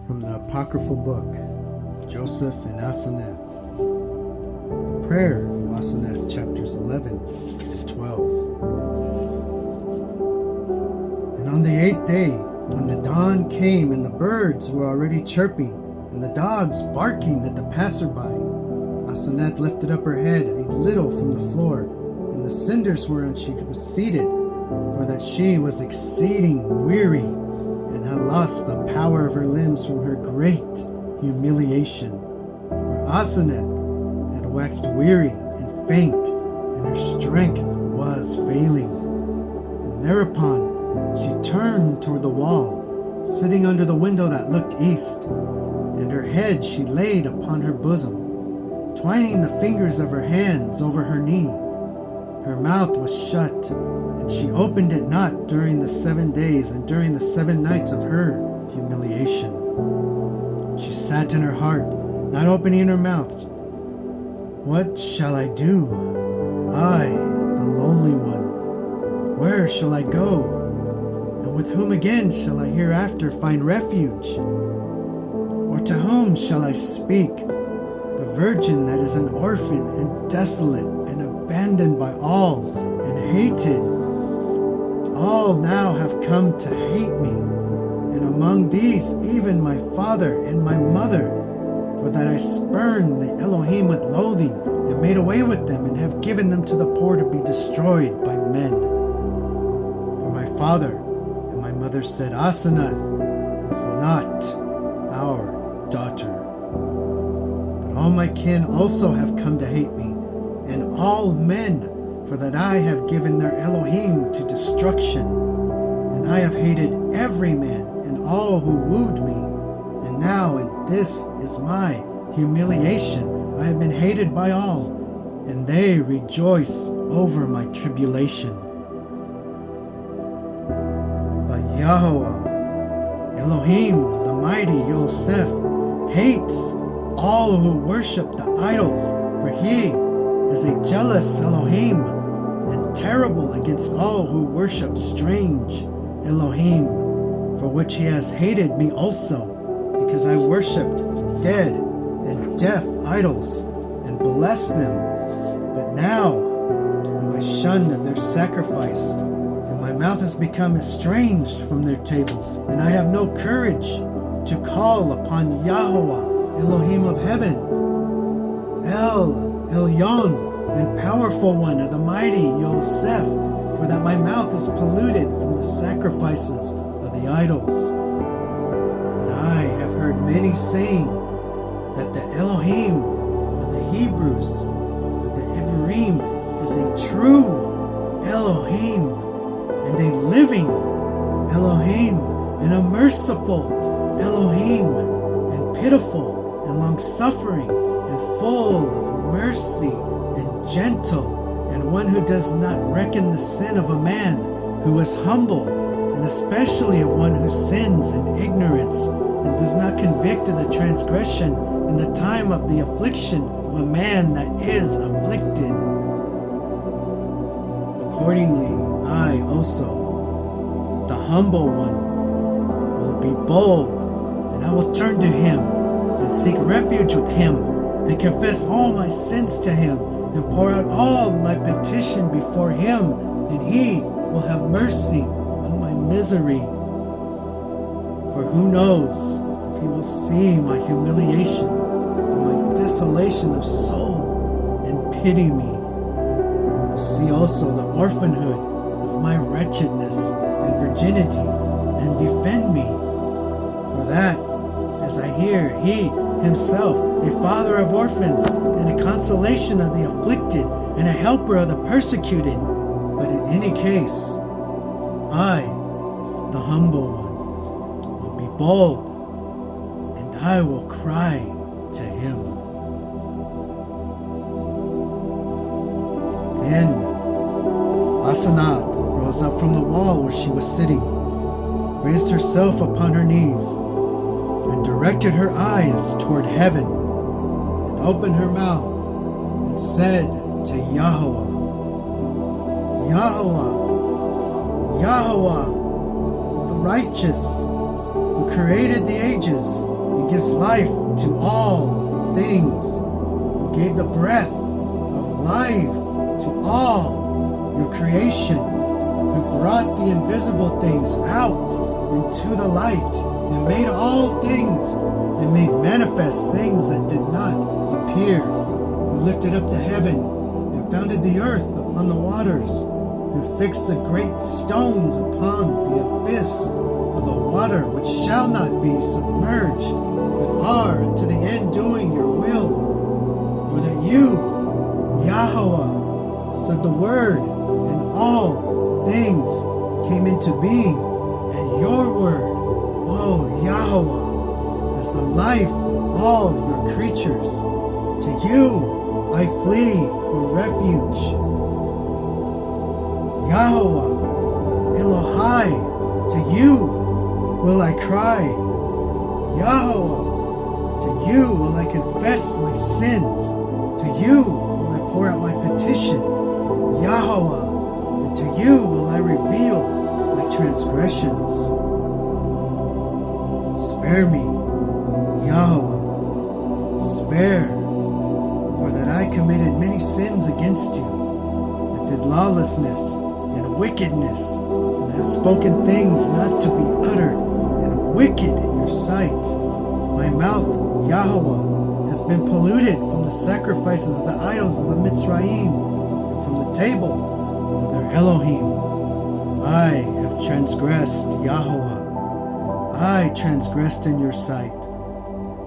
From the Apocryphal book, Joseph and Asenath. The prayer of Asenath, chapters 11 and 12. And on the 8th day, when the dawn came and the birds were already chirping, and the dogs barking at the passerby, Asenath lifted up her head a little from the floor, and the cinders whereon she was seated, for that she was exceeding weary, and had lost the power of her limbs from her great humiliation. For Asenath had waxed weary and faint, and her strength was failing. And thereupon she turned toward the wall, sitting under the window that looked east, and her head she laid upon her bosom, twining the fingers of her hands over her knee. Her mouth was shut, and she opened it not during the 7 days and during the 7 nights of her humiliation. She sat in her heart, not opening her mouth. What shall I do? I, the lonely one. Where shall I go? And with whom again shall I hereafter find refuge? Or to whom shall I speak? The virgin that is an orphan and desolate and abandoned by all and hated. All now have come to hate me, and among these even my father and my mother, for that I spurned the Elohim with loathing, and made away with them, and have given them to the poor to be destroyed by men. For my father and my mother said, Asenath is not our daughter. But all my kin also have come to hate me, and all men, for that I have given their Elohim to destruction, and I have hated every man and all who wooed me. And now, and this is my humiliation, I have been hated by all, and they rejoice over my tribulation. But Yahweh, Elohim, the mighty Yosef, hates all who worship the idols, for he is a jealous Elohim, and terrible against all who worship strange Elohim, for which he has hated me also, because I worshipped dead and deaf idols, and blessed them. But now have I shunned their sacrifice, and my mouth has become estranged from their table, and I have no courage to call upon Yahweh, Elohim of heaven, El Elyon, and powerful one of the mighty Yosef, for that my mouth is polluted from the sacrifices of the idols. And I have heard many saying that the Elohim of the Hebrews, that the Ephraim is a true Elohim, and a living Elohim, and a merciful Elohim, and pitiful, and long-suffering, and full of mercy, and gentle, and one who does not reckon the sin of a man who is humble, and especially of one who sins in ignorance, and does not convict of the transgression in the time of the affliction of a man that is afflicted. Accordingly, I also, the humble one, will be bold, and I will turn to him, and seek refuge with him, and confess all my sins to him, and pour out all my petition before him, and he will have mercy on my misery. For who knows if he will see my humiliation and my desolation of soul, and pity me. He will see also the orphanhood of my wretchedness and virginity, and defend me. For that, as I hear, he himself, a father of orphans, and a consolation of the afflicted, and a helper of the persecuted. But in any case, I, the humble one, will be bold, and I will cry to him. Then Asenath rose up from the wall where she was sitting, raised herself upon her knees, and directed her eyes toward heaven, and opened her mouth, and said to Yahweh, Yahweh, Yahweh, the righteous, who created the ages, and gives life to all things, who gave the breath of life to all your creation, who brought the invisible things out into the light, and made all things, and made manifest things that did not appear, who lifted up the heaven, and founded the earth upon the waters, who fixed the great stones upon the abyss of the water, which shall not be submerged, but are unto the end doing your will, or that you, Yahweh, said the word, and all things came into being, and your word, O Yahweh, is the life of all your creatures. To you I flee for refuge. Yahweh, Elohai, to you will I cry. Yahweh, to you will I confess my sins. To you will I pour out my petition. Yahweh, and to you will I reveal my transgressions. Spare me, Yahweh, spare, for that I committed many sins against you, and did lawlessness and wickedness, and have spoken things not to be uttered, and wicked in your sight. My mouth, Yahweh, has been polluted from the sacrifices of the idols of the Mitzrayim, and from the table of their Elohim. I have transgressed, Yahweh. I transgressed in your sight,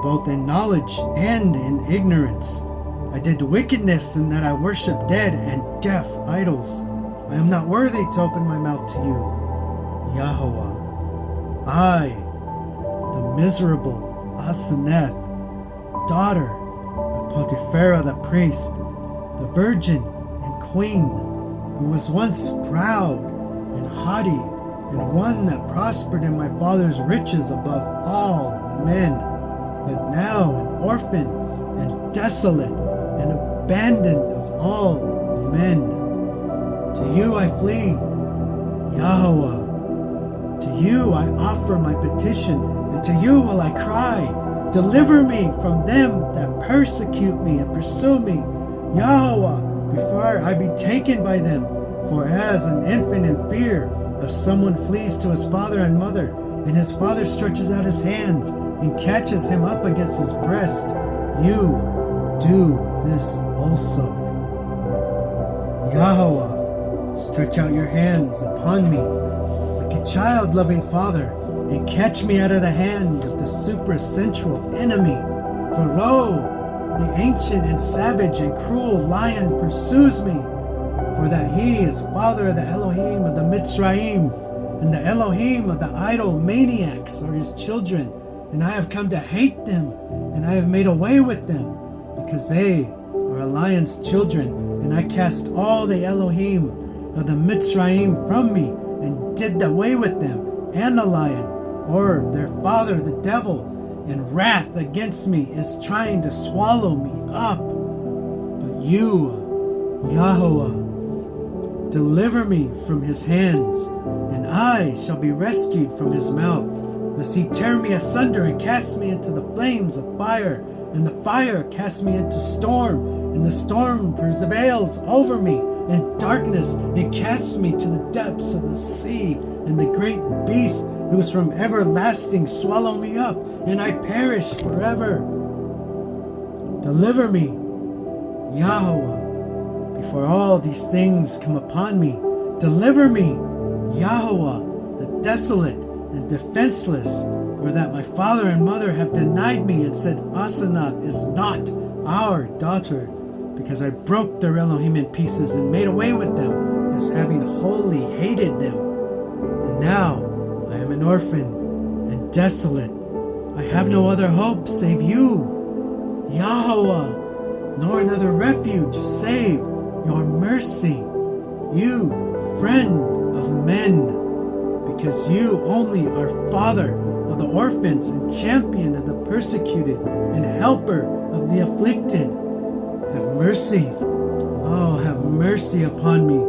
both in knowledge and in ignorance. I did wickedness in that I worshiped dead and deaf idols. I am not worthy to open my mouth to you, Yahweh. I, the miserable Asenath, daughter of Potiphera the priest, the virgin and queen, who was once proud and haughty, and one that prospered in my father's riches above all men, but now an orphan and desolate and abandoned of all men. To you I flee, Yahweh. To you I offer my petition, and to you will I cry. Deliver me from them that persecute me and pursue me, Yahweh, before I be taken by them. For as an infant in fear of someone flees to his father and mother, and his father stretches out his hands and catches him up against his breast, you do this also. Yahweh, stretch out your hands upon me like a child-loving father, and catch me out of the hand of the suprasensual enemy. For lo, the ancient and savage and cruel lion pursues me, for that he is father of the Elohim of the Mitzrayim, and the Elohim of the idol maniacs are his children, and I have come to hate them, and I have made away with them, because they are a lion's children, and I cast all the Elohim of the Mitzrayim from me, and did away with them, and the lion, or their father the devil, and wrath against me is trying to swallow me up. But you, Yahweh, deliver me from his hands, and I shall be rescued from his mouth, lest he tear me asunder and cast me into the flames of fire, and the fire cast me into storm, and the storm prevails over me, and darkness it casts me to the depths of the sea, and the great beast who is from everlasting swallow me up, and I perish forever. Deliver me, Yahweh, before all these things come upon me. Deliver me, Yahweh, the desolate and defenseless, for that my father and mother have denied me and said, Asenath is not our daughter, because I broke their Elohim in pieces and made away with them, as having wholly hated them. And now I am an orphan and desolate. I have no other hope save you, Yahweh, nor another refuge save your mercy, you, friend of men, because you only are father of the orphans and champion of the persecuted and helper of the afflicted. Have mercy, oh, have mercy upon me,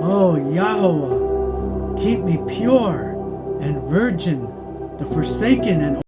oh Yahweh, keep me pure and virgin, the forsaken and